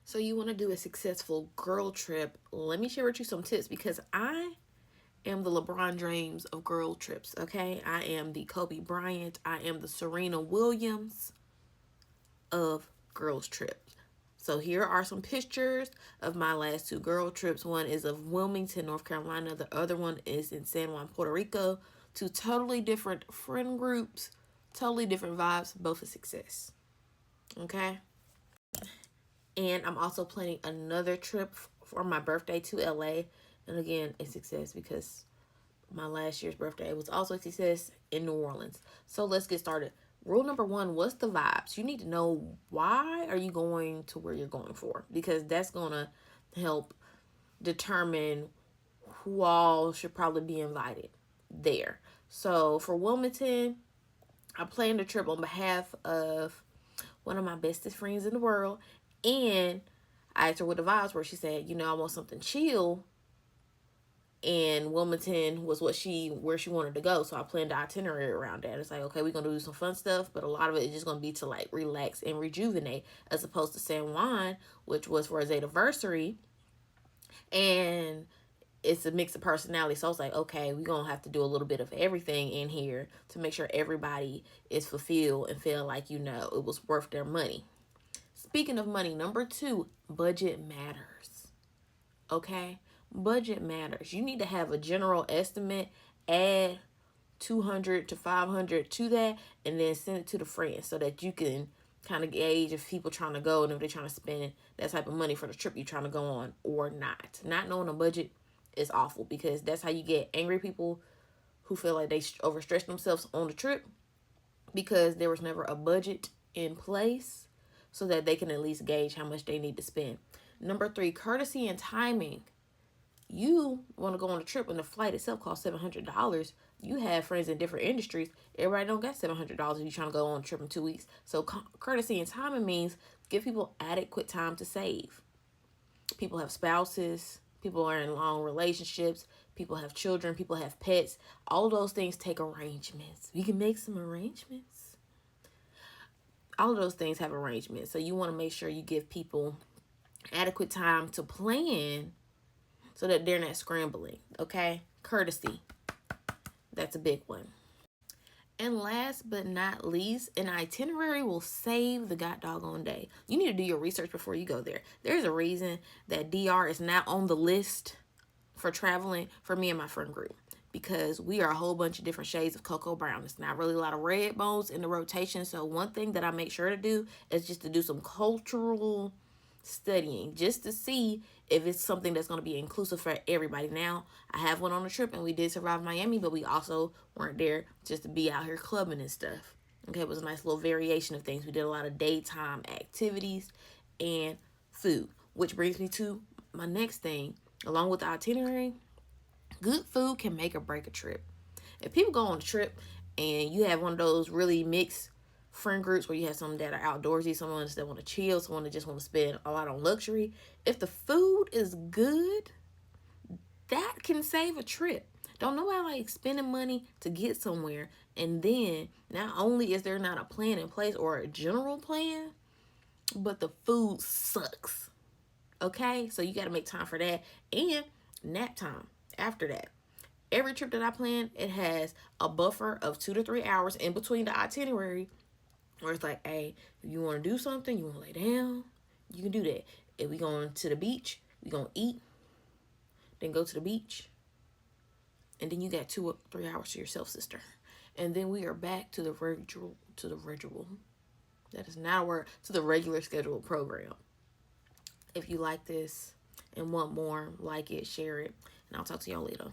So you want to do a successful girl trip? Let me share with you some tips because I am the LeBron James of girl trips, okay? I am the Kobe Bryant, I am the Serena Williams of girls trips. So here are some pictures of my last two girl trips. One is of Wilmington, North Carolina. The other one is in San Juan, Puerto Rico. Two totally different friend groups, totally different vibes, both a success. Okay? And I'm also planning another trip for my birthday to LA. And again, a success because my last year's birthday was also a success in New Orleans. So let's get started. Rule number one, what's the vibes? You need to know why are you going to where you're going for, because that's going to help determine who all should probably be invited there. So for Wilmington, I planned a trip on behalf of one of my bestest friends in the world, and I asked her what the vibes were. She said, I want something chill, and Wilmington was where she wanted to go. So I planned the itinerary around that. It's like, okay, we're gonna do some fun stuff, but a lot of it is just gonna be to like relax and rejuvenate, as opposed to San Juan, which was for his anniversary, and it's a mix of personality. So I was like, okay, we're gonna have to do a little bit of everything in here to make sure everybody is fulfilled and feel like it was worth their money. Speaking of money, number two, budget matters. Okay? Budget matters. You need to have a general estimate, add 200 to 500 to that, and then send it to the friends so that you can kind of gauge if people trying to go and if they're trying to spend that type of money for the trip you're trying to go on or not. Not knowing a budget is awful because that's how you get angry people who feel like they overstretch themselves on the trip because there was never a budget in place so that they can at least gauge how much they need to spend. Number three, courtesy and timing. You want to go on a trip and the flight itself costs $700. You have friends in different industries. Everybody don't got $700 if you're trying to go on a trip in 2 weeks. So courtesy and timing means give people adequate time to save. People have spouses. People are in long relationships. People have children. People have pets. All those things take arrangements. We can make some arrangements. All of those things have arrangements. So you want to make sure you give people adequate time to plan so that they're not scrambling, okay? Courtesy. That's a big one. And last but not least, an itinerary will save the god doggone day. You need to do your research before you go there. There's a reason that DR is not on the list for traveling for me and my friend group, because we are a whole bunch of different shades of cocoa brown. It's not really a lot of red bones in the rotation. So one thing that I make sure to do is just to do some cultural studying just to see if it's something that's going to be inclusive for everybody. Now, I have one on a trip and we did survive Miami, but we also weren't there just to be out here clubbing and stuff. Okay, it was a nice little variation of things. We did a lot of daytime activities and food, which brings me to my next thing. Along with the itinerary, good food can make or break a trip. If people go on a trip and you have one of those really mixed friend groups where you have some that are outdoorsy, someone that want to chill, someone that just want to spend a lot on luxury, if the food is good, that can save a trip. Don't nobody like spending money to get somewhere, and then not only is there not a plan in place or a general plan, but the food sucks. Okay, so you got to make time for that, and nap time after that. Every trip that I plan, it has a buffer of 2 to 3 hours in between the itinerary where it's like, hey, if you want to do something, you want to lay down, you can do that. If we going to the beach, we going to eat, then go to the beach, and then you got 2 or 3 hours to yourself, sister. And then we are back to the regular, that is not a word, to the regular scheduled program. If you like this and want more, like it, share it, and I'll talk to y'all later.